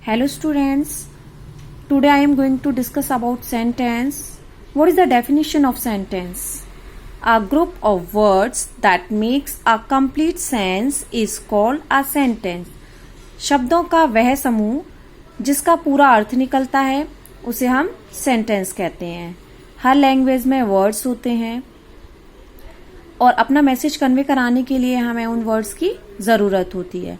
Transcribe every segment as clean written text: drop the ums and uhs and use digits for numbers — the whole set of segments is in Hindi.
Hello students, today I am going to discuss about sentence. What is the definition of sentence? A group of words that makes a complete sense is called a sentence. शब्दों का वह समूह जिसका पूरा अर्थ निकलता है उसे हम सेंटेंस कहते हैं. हर लैंग्वेज में वर्ड्स होते हैं और अपना मैसेज कन्वे कराने के लिए हमें उन वर्ड्स की ज़रूरत होती है.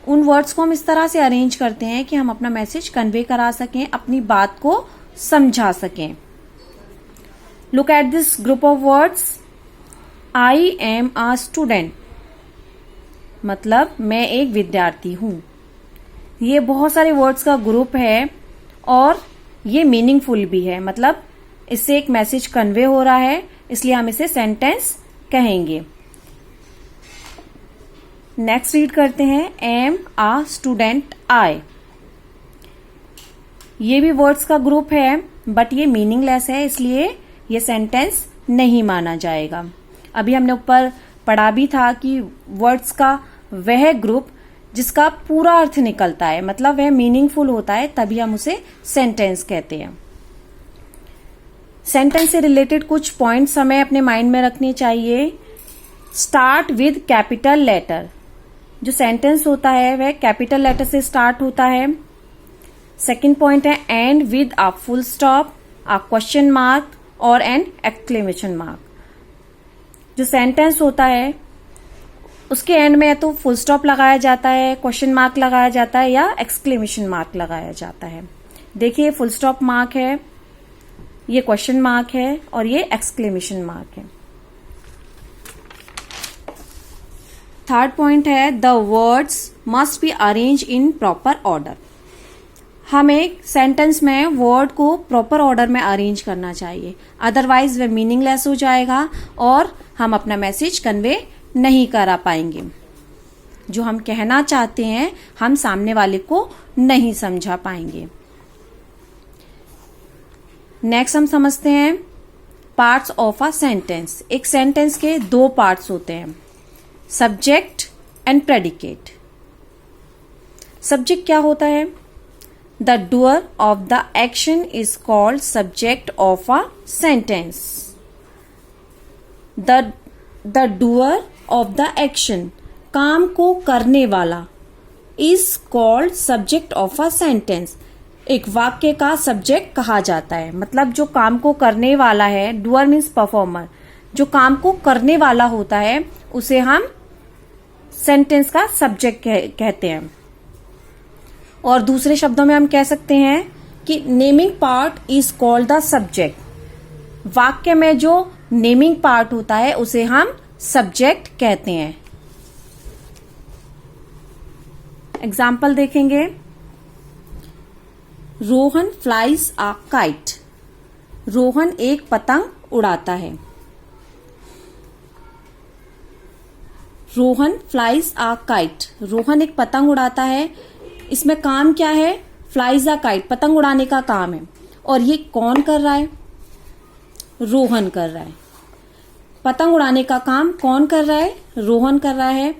उन वर्ड्स को हम इस तरह से अरेंज करते हैं कि हम अपना मैसेज कन्वे करा सकें, अपनी बात को समझा सकें. Look at this group of words. I am a student मतलब मैं एक विद्यार्थी हूं. ये बहुत सारे वर्ड्स का ग्रुप है और ये मीनिंगफुल भी है, मतलब इससे एक मैसेज कन्वे हो रहा है, इसलिए हम इसे सेंटेंस कहेंगे. नेक्स्ट रीड करते हैं. Am a student I. ये भी वर्ड्स का ग्रुप है बट ये मीनिंगलेस है, इसलिए ये सेंटेंस नहीं माना जाएगा. अभी हमने ऊपर पढ़ा भी था कि वर्ड्स का वह ग्रुप जिसका पूरा अर्थ निकलता है, मतलब वह मीनिंगफुल होता है, तभी हम उसे सेंटेंस कहते हैं. सेंटेंस से रिलेटेड कुछ पॉइंट्स हमें अपने माइंड में रखने चाहिए. Start with capital letter. जो सेंटेंस होता है वह कैपिटल लेटर से स्टार्ट होता है. सेकंड पॉइंट है end with a full stop, a question mark और एन एक्सक्लेमेशन मार्क. जो सेंटेंस होता है उसके एंड में या तो फुल स्टॉप लगाया जाता है, क्वेश्चन मार्क लगाया जाता है या एक्सक्लेमेशन मार्क लगाया जाता है. देखिए फुल स्टॉप मार्क है, ये क्वेश्चन मार्क है और ये एक्सक्लेमेशन मार्क है. थर्ड पॉइंट है the words must be arrange in proper order. हमें सेंटेंस में वर्ड को प्रॉपर ऑर्डर में अरेंज करना चाहिए, अदरवाइज वह मीनिंगलेस हो जाएगा और हम अपना मैसेज कन्वे नहीं करा पाएंगे. जो हम कहना चाहते हैं हम सामने वाले को नहीं समझा पाएंगे. नेक्स्ट हम समझते हैं पार्ट्स ऑफ अ सेंटेंस. एक सेंटेंस के दो पार्ट्स होते हैं, सब्जेक्ट एंड प्रेडिकेट. सब्जेक्ट क्या होता है? The doer of the action is called subject of a sentence. The doer of the action, काम को करने वाला, is called subject of a sentence. एक वाक्य का सब्जेक्ट कहा जाता है, मतलब जो काम को करने वाला है, डूअर मीन्स परफॉर्मर, जो काम को करने वाला होता है उसे हम सेंटेंस का सब्जेक्ट कहते हैं. और दूसरे शब्दों में हम कह सकते हैं कि naming part is called the subject. वाक्य में जो नेमिंग पार्ट होता है उसे हम सब्जेक्ट कहते हैं. एग्जाम्पल देखेंगे. Rohan flies a kite. Rohan एक पतंग उड़ाता है. Rohan flies a kite. Rohan एक पतंग उड़ाता है. इसमें काम क्या है? फ्लाइज अ काइट, पतंग उड़ाने का काम है. और ये कौन कर रहा है? रोहन कर रहा है. पतंग उड़ाने का काम कौन कर रहा है? रोहन कर रहा है.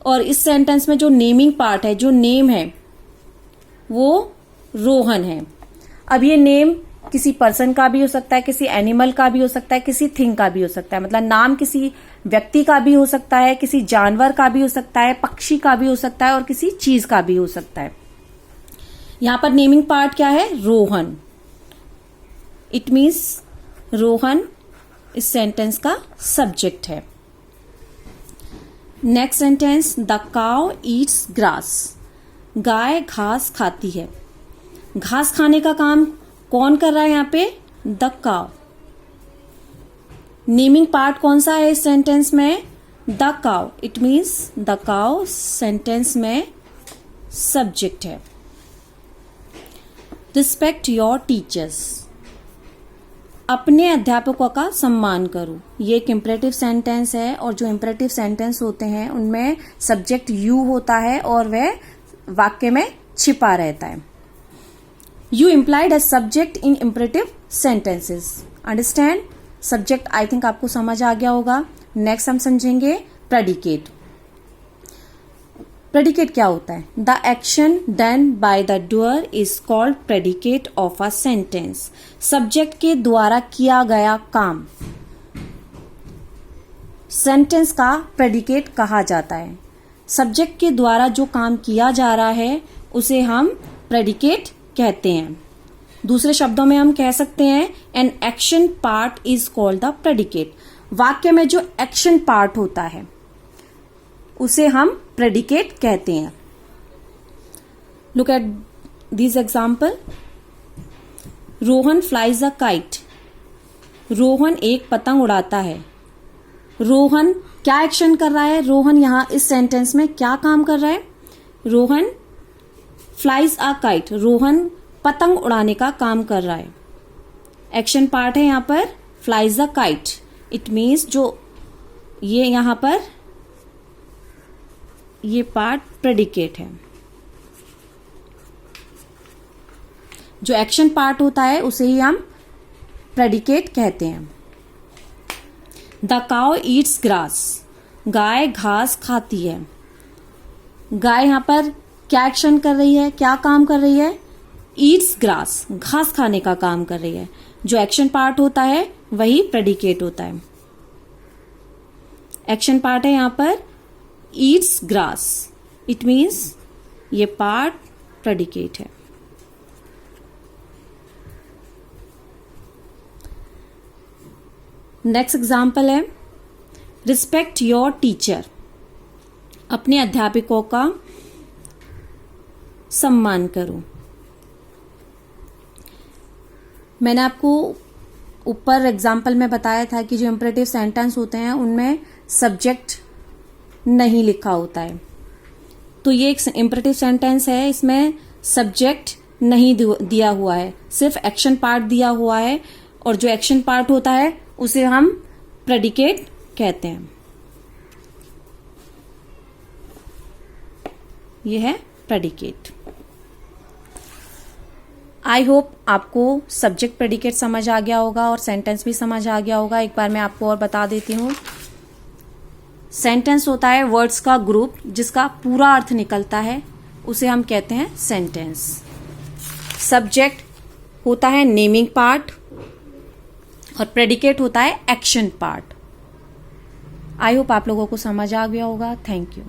और इस सेंटेंस में जो नेमिंग पार्ट है, जो नेम है, वो रोहन है. अब ये नेम किसी पर्सन का भी हो सकता है, किसी एनिमल का भी हो सकता है, किसी थिंग का भी हो सकता है. मतलब नाम किसी व्यक्ति का भी हो सकता है, किसी जानवर का भी हो सकता है, पक्षी का भी हो सकता है और किसी चीज का भी हो सकता है. यहां पर नेमिंग पार्ट क्या है? रोहन. इट मीन्स रोहन इस सेंटेंस का सब्जेक्ट है. Next sentence. The cow eats grass. गाय घास खाती है. घास खाने का काम कौन कर रहा है यहाँ पे? The cow. नेमिंग पार्ट कौन सा है इस सेंटेंस में? The cow. It means the cow sentence में सब्जेक्ट है. Respect your teachers. अपने अध्यापकों का सम्मान करो. ये एक इम्परेटिव सेंटेंस है और जो इम्परेटिव सेंटेंस होते हैं उनमें सब्जेक्ट यू होता है और वह वाक्य में छिपा रहता है. You implied as subject in imperative sentences. Understand? Subject I think आपको समझ आ गया होगा. नेक्स्ट हम समझेंगे प्रेडिकेट. प्रेडिकेट क्या होता है? The action done by the doer is called predicate of a sentence. Subject के द्वारा किया गया काम सेंटेंस का प्रेडिकेट कहा जाता है। सब्जेक्ट के द्वारा जो काम किया जा रहा है उसे हम प्रेडिकेट कहते हैं। दूसरे शब्दों में हम कह सकते हैं an action part is called the predicate. वाक्य में जो एक्शन पार्ट होता है उसे हम प्रेडिकेट कहते हैं। Look at this example. Rohan flies a kite. Rohan एक पतंग उड़ाता है। रोहन क्या एक्शन कर रहा है? रोहन यहां इस सेंटेंस में क्या काम कर रहा है? Rohan flies a kite. Rohan पतंग उड़ाने का काम कर रहा है। एक्शन पार्ट है यहां पर flies a kite. It means जो ये यहां पर ये पार्ट प्रेडिकेट है। जो एक्शन पार्ट होता है उसे ही हम प्रेडिकेट कहते हैं। The cow eats grass. गाय घास खाती है। गाय यहां पर क्या एक्शन कर रही है? क्या काम कर रही है? ईट्स ग्रास, घास खाने का काम कर रही है। जो एक्शन पार्ट होता है वही प्रेडिकेट होता है। एक्शन पार्ट है यहां पर ईट्स ग्रास। इट मीन्स ये पार्ट प्रेडिकेट है। नेक्स्ट एग्जाम्पल है रिस्पेक्ट योर टीचर। अपने अध्यापकों का सम्मान करो। मैंने आपको ऊपर एग्जाम्पल में बताया था कि जो इंपरेटिव सेंटेंस होते हैं उनमें सब्जेक्ट नहीं लिखा होता है। तो ये एक इंपरेटिव सेंटेंस है, इसमें सब्जेक्ट नहीं दिया हुआ है, सिर्फ एक्शन पार्ट दिया हुआ है और जो एक्शन पार्ट होता है उसे हम प्रेडिकेट कहते हैं। ये है प्रेडिकेट। आई होप आपको सब्जेक्ट प्रेडिकेट समझ आ गया होगा और सेंटेंस भी समझ आ गया होगा। एक बार मैं आपको और बता देती हूँ। सेंटेंस होता है वर्ड्स का ग्रुप जिसका पूरा अर्थ निकलता है, उसे हम कहते हैं सेंटेंस। सब्जेक्ट होता है नेमिंग पार्ट और प्रेडिकेट होता है एक्शन पार्ट। आई होप आप लोगों को समझ आ गया होगा। Thank you.